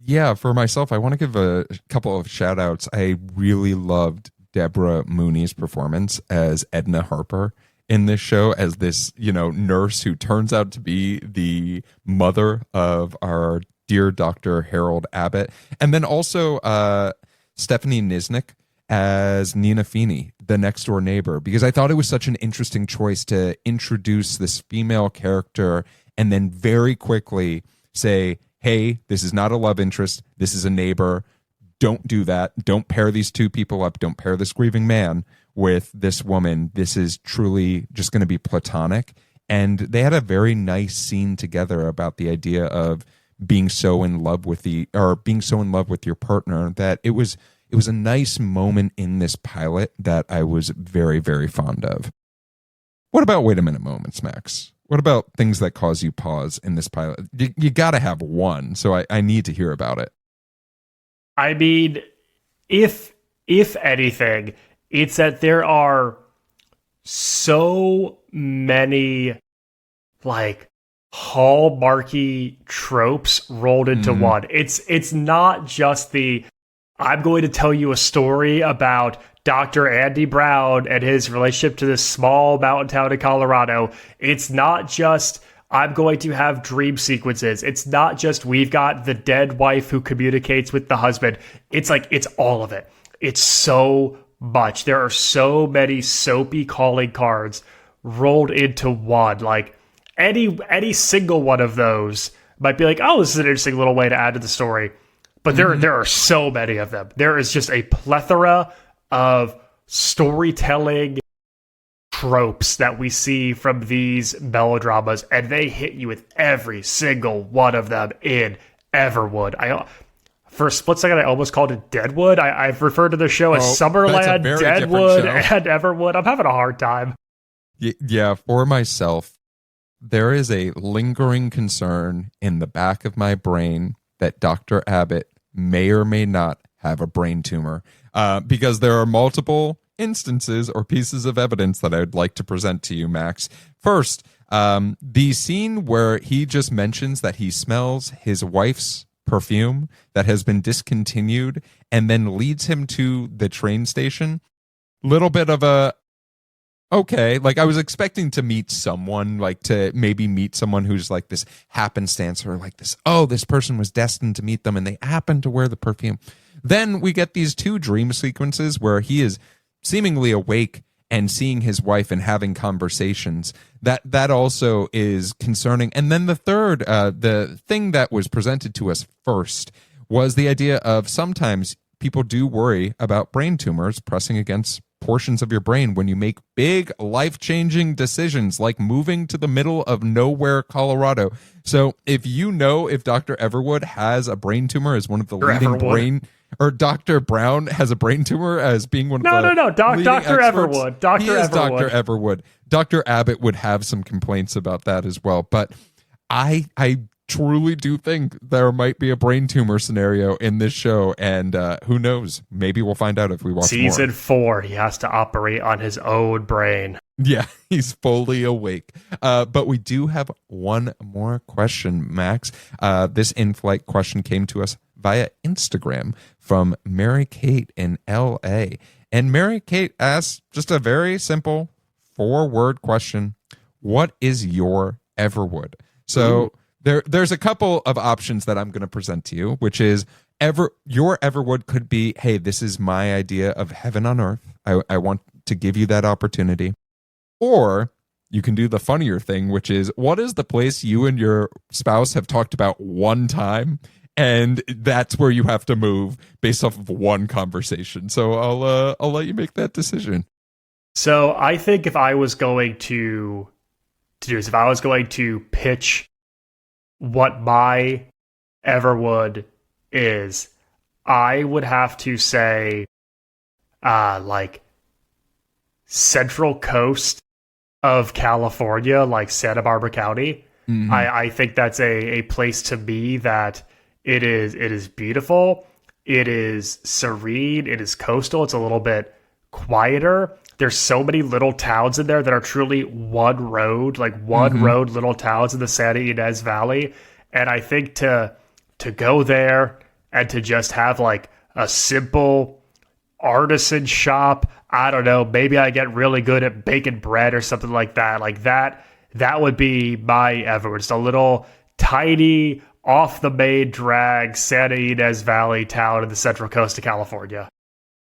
Yeah, for myself, I want to give a couple of shout outs. I really loved Deborah Mooney's performance as Edna Harper in this show, as this, nurse who turns out to be the mother of our dear Dr. Harold Abbott. And then also Stephanie Nisnik as Nina Feeney, the next door neighbor, because I thought it was such an interesting choice to introduce this female character and then very quickly say, hey, this is not a love interest. This is a neighbor. Don't do that. Don't pair these two people up. Don't pair this grieving man with this woman. This is truly just going to be platonic. And they had a very nice scene together about the idea of being so in love with your partner, that it was a nice moment in this pilot that I was very, very fond of. What about wait a minute moments, Max? What about things that cause you pause in this pilot? You got to have one, so I need to hear about it. I mean, if anything, it's that there are so many like hallmarky tropes rolled into one. It's not just the I'm going to tell you a story about Dr. Andy Brown and his relationship to this small mountain town in Colorado. It's not just I'm going to have dream sequences. It's not just we've got the dead wife who communicates with the husband. It's like, it's all of it. It's so much. There are so many soapy calling cards rolled into one. Like any single one of those might be like, oh, this is an interesting little way to add to the story. But there are so many of them. There is just a plethora of storytelling tropes that we see from these melodramas, and they hit you with every single one of them in Everwood. For a split second, I almost called it Deadwood. I've referred to the show as Summerland, Deadwood, and Everwood. I'm having a hard time. Yeah, for myself, there is a lingering concern in the back of my brain that Dr. Abbott may or may not have a brain tumor, because there are multiple instances or pieces of evidence that I would like to present to you, Max. First, the scene where he just mentions that he smells his wife's perfume that has been discontinued and then leads him to the train station. Little bit of a okay. Like I was expecting to meet someone, like to maybe meet someone who's like this happenstance or like this, oh, this person was destined to meet them and they happened to wear the perfume. Then we get these two dream sequences where he is seemingly awake and seeing his wife and having conversations. That also is concerning. And then the third, the thing that was presented to us first was the idea of sometimes people do worry about brain tumors pressing against portions of your brain when you make big life-changing decisions like moving to the middle of nowhere, Colorado. So if you know if Dr. Everwood has a brain tumor as one of the leading brain, or Dr. Brown has a brain tumor as being one of the Dr. Everwood. He is Dr. Everwood. Dr. Abbott would have some complaints about that as well. But I truly do think there might be a brain tumor scenario in this show, and who knows? Maybe we'll find out if we watch Season more. 4, he has to operate on his own brain. Yeah, he's fully awake. But we do have one more question, Max. This in-flight question came to us via Instagram from Mary Kate in LA. And Mary Kate asks just a very simple 4-word question. What is your Everwood? So there's a couple of options that I'm going to present to you, which is your Everwood could be, hey, this is my idea of heaven on earth. I want to give you that opportunity. Or you can do the funnier thing, which is, what is the place you and your spouse have talked about one time? And that's where you have to move based off of one conversation. So I'll let you make that decision. So I think if I was going to do this, if I was going to pitch what my Everwood is, I would have to say like Central Coast of California, like Santa Barbara County. Mm-hmm. I think that's a place to me that it is beautiful, it is serene, it is coastal, it's a little bit quieter. There's so many little towns in there that are truly one road, like one road little towns in the Santa Ynez Valley. And I think to go there and to just have like a simple artisan shop, I don't know, maybe I get really good at baking bread or something like that. Like that would be my Everwood. Just a little tiny, off the main drag Santa Ynez Valley town in the Central Coast of California.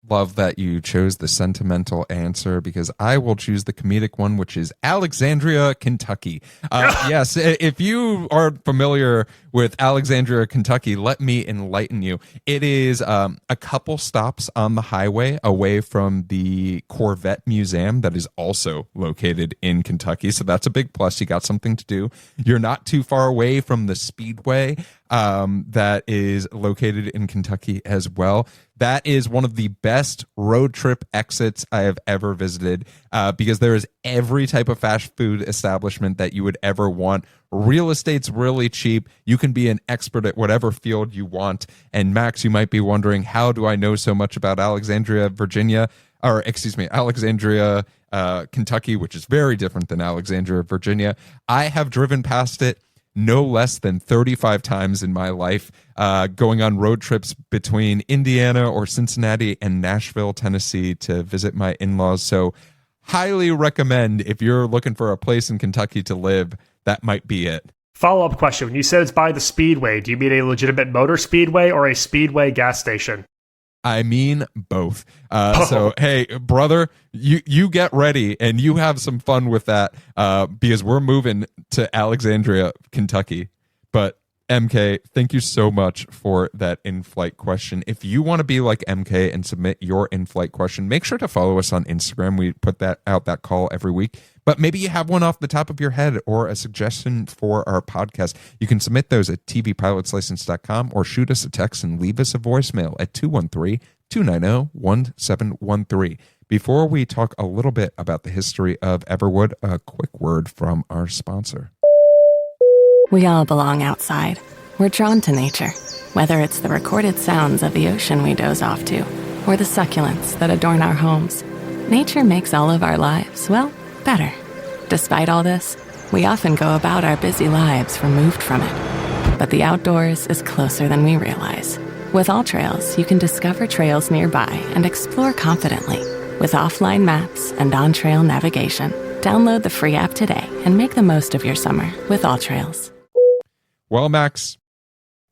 Love that you chose the sentimental answer, because I will choose the comedic one, which is Alexandria, Kentucky. Yes, if you are familiar with Alexandria, Kentucky, let me enlighten you. It is a couple stops on the highway away from the Corvette Museum that is also located in Kentucky. So that's a big plus. You got something to do. You're not too far away from the Speedway that is located in Kentucky as well. That is one of the best road trip exits I have ever visited, because there is every type of fast food establishment that you would ever want. Real estate's really cheap. You can be an expert at whatever field you want. And Max, you might be wondering, how do I know so much about Alexandria, Kentucky, which is very different than Alexandria, Virginia. I have driven past it no less than 35 times in my life, going on road trips between Indiana or Cincinnati and Nashville, Tennessee to visit my in-laws. So highly recommend, if you're looking for a place in Kentucky to live, that might be it. Follow-up question. When you said it's by the Speedway, do you mean a legitimate motor speedway or a speedway gas station? I mean both. So, hey, brother, you get ready and you have some fun with that, because we're moving to Alexandria, Kentucky. But MK, thank you so much for that in-flight question. If you want to be like MK and submit your in-flight question, make sure to follow us on Instagram. We put that call every week. But maybe you have one off the top of your head or a suggestion for our podcast. You can submit those at tvpilotslicense.com or shoot us a text and leave us a voicemail at 213-290-1713. Before we talk a little bit about the history of Everwood, a quick word from our sponsor. We all belong outside. We're drawn to nature, whether it's the recorded sounds of the ocean we doze off to, or the succulents that adorn our homes. Nature makes all of our lives, well, better. Despite all this, we often go about our busy lives removed from it. But the outdoors is closer than we realize. With All Trails, you can discover trails nearby and explore confidently. With offline maps and on-trail navigation, download the free app today and make the most of your summer with All Trails. Well, Max,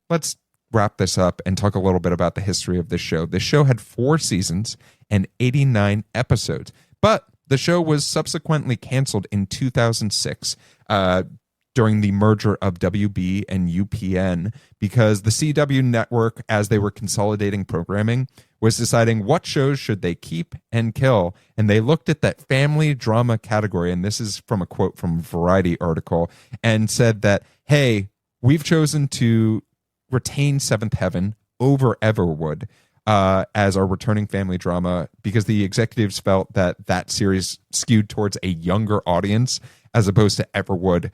let's wrap this up and talk a little bit about the history of this show. This show had 4 seasons and 89 episodes, but the show was subsequently canceled in 2006 during the merger of WB and UPN because the CW network, as they were consolidating programming, was deciding what shows should they keep and kill. And they looked at that family drama category, and this is from a quote from a Variety article, and said that, hey, we've chosen to retain Seventh Heaven over Everwood as our returning family drama because the executives felt that that series skewed towards a younger audience as opposed to Everwood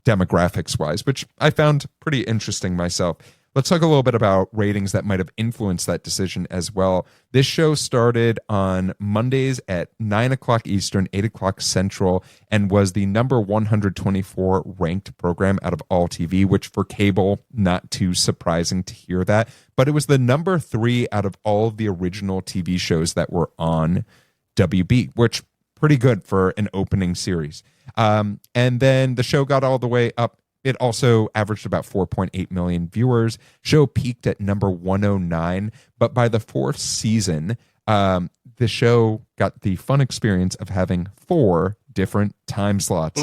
demographics wise, which I found pretty interesting myself. Let's talk a little bit about ratings that might have influenced that decision as well. This show started on Mondays at 9 o'clock Eastern, 8 o'clock Central, and was the number 124 ranked program out of all TV, which for cable, not too surprising to hear that. But it was the number 3 out of all of the original TV shows that were on WB, which pretty good for an opening series. And then the show got all the way up. It also averaged about 4.8 million viewers. Show peaked at number 109, but by the 4th season, the show got the fun experience of having 4 different time slots.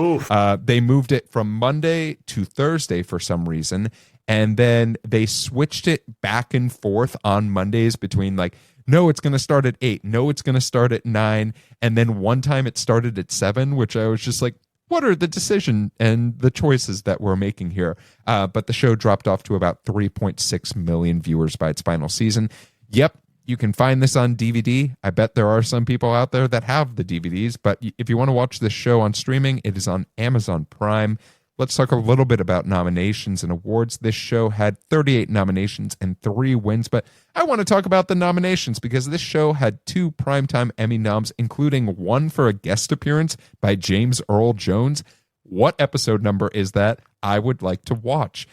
They moved it from Monday to Thursday for some reason, and then they switched it back and forth on Mondays between like, no, it's going to start at 8. No, it's going to start at 9. And then one time it started at 7, which I was just like, what are the decision and the choices that we're making here? But the show dropped off to about 3.6 million viewers by its final season. Yep, you can find this on DVD. I bet there are some people out there that have the DVDs, but if you want to watch this show on streaming, it is on Amazon Prime. Let's talk a little bit about nominations and awards. This show had 38 nominations and 3 wins, but I want to talk about the nominations because this show had 2 Primetime Emmy noms, including one for a guest appearance by James Earl Jones. What episode number is that? I would like to watch.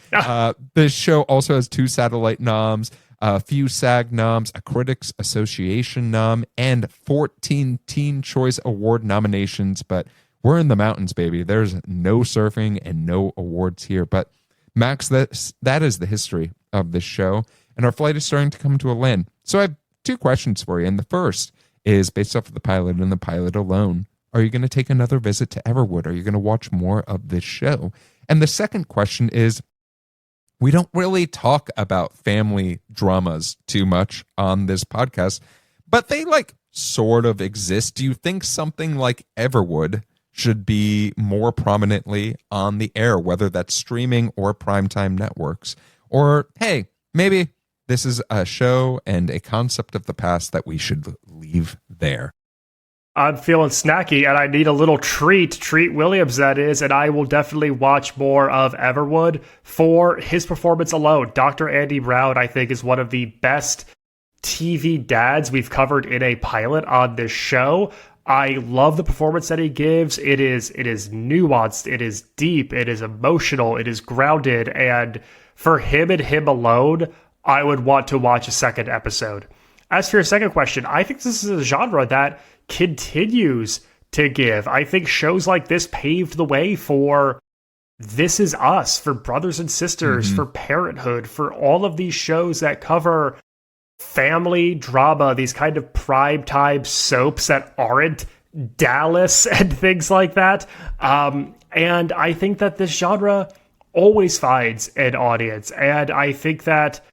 This show also has 2 Satellite noms, a few SAG noms, a Critics Association nom, and 14 Teen Choice Award nominations, but we're in the mountains, baby. There's no surfing and no awards here. But Max, that is the history of this show. And our flight is starting to come to a land. So I have 2 questions for you. And the first is based off of the pilot and the pilot alone. Are you going to take another visit to Everwood? Are you going to watch more of this show? And the second question is, we don't really talk about family dramas too much on this podcast, but they like sort of exist. Do you think something like Everwood should be more prominently on the air, whether that's streaming or primetime networks? Or, hey, maybe this is a show and a concept of the past that we should leave there. I'm feeling snacky and I need a little treat Williams, that is, and I will definitely watch more of Everwood for his performance alone. Dr. Andy Brown, I think, is one of the best TV dads we've covered in a pilot on this show. I love the performance that he gives. It is nuanced, it is deep, it is emotional, it is grounded, and for him and him alone, I would want to watch a second episode. As for your second question, I think this is a genre that continues to give. I think shows like this paved the way for This Is Us, for Brothers and Sisters, for Parenthood, for all of these shows that cover family drama, these kind of primetime soaps that aren't Dallas and things like that. And I think that this genre always finds an audience. And I think that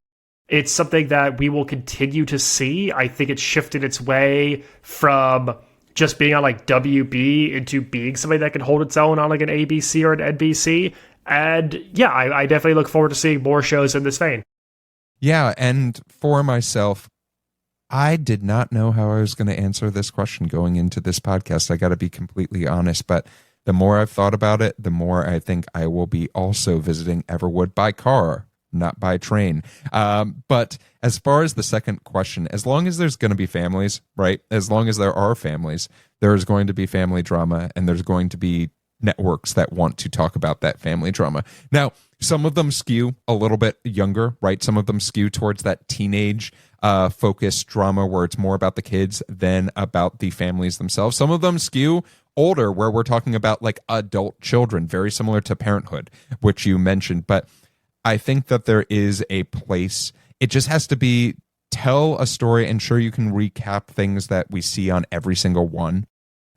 it's something that we will continue to see. I think it's shifted its way from just being on like WB into being something that can hold its own on like an ABC or an NBC. And yeah, I definitely look forward to seeing more shows in this vein. Yeah, and for myself, I did not know how I was going to answer this question going into this podcast. I got to be completely honest, but the more I've thought about it, the more I think I will be also visiting Everwood by car, not by train. But as far as the second question, as long as there's going to be families, right? As long as there are families, there is going to be family drama, and there's going to be networks that want to talk about that family drama. Now, some of them skew a little bit younger, right? Some of them skew towards that teenage focused drama where it's more about the kids than about the families themselves. Some of them skew older, where we're talking about like adult children, very similar to Parenthood, which you mentioned. But I think that there is a place. It just has to be tell a story, and sure, you can recap things that we see on every single one,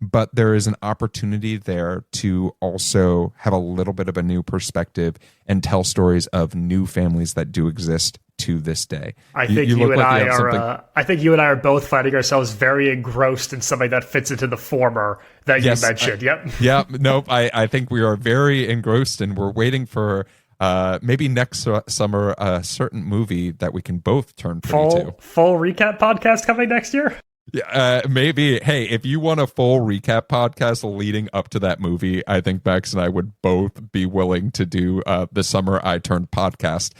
but there is an opportunity there to also have a little bit of a new perspective and tell stories of new families that do exist to this day. I think you and I are both finding ourselves very engrossed in something that fits into the former that you mentioned. Yeah, nope. I think we are very engrossed, and we're waiting for maybe next summer a certain movie that we can both turn pretty to. Full recap podcast coming next year? Yeah, maybe. Hey, if you want a full recap podcast leading up to that movie, I think Max and I would both be willing to do the Summer I Turned podcast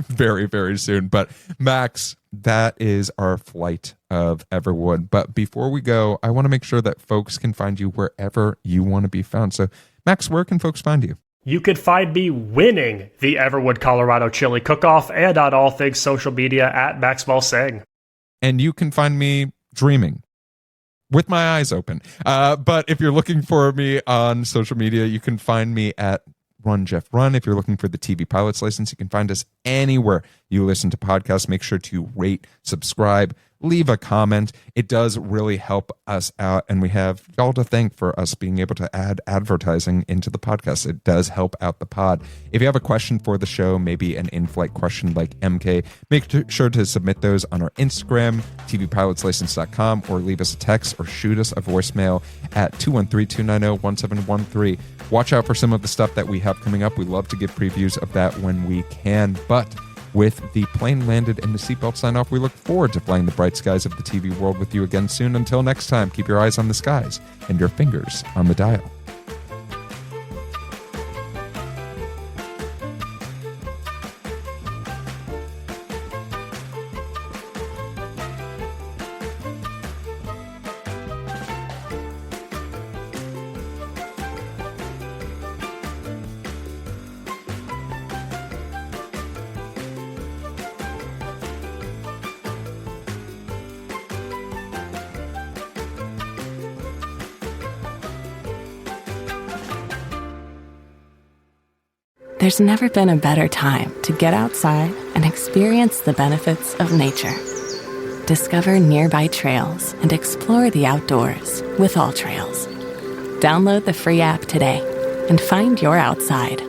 very, very soon. But Max, that is our flight of Everwood. But before we go, I want to make sure that folks can find you wherever you want to be found. So, Max, where can folks find you? You could find me winning the Everwood, Colorado Chili Cook-Off and on all things social media at Maxwell Singh. And you can find me dreaming with my eyes open. But if you're looking for me on social media, you can find me at Run Geoff Run. If you're looking for the TV Pilot's License, you can find us anywhere you listen to podcasts. Make sure to rate, subscribe, leave a comment. It does really help us out, and we have y'all to thank for us being able to add advertising into the podcast. It does help out the pod. If you have a question for the show, maybe an in-flight question like MK, make sure to submit those on our Instagram, tvpilotslicense.com, or leave us a text or shoot us a voicemail at 213-290-1713. Watch out for some of the stuff that we have coming up. We love to give previews of that when we can, but with the plane landed and the seatbelt sign off, we look forward to flying the bright skies of the TV world with you again soon. Until next time, keep your eyes on the skies and your fingers on the dial. There's never been a better time to get outside and experience the benefits of nature. Discover nearby trails and explore the outdoors with All Trails. Download the free app today and find your outside.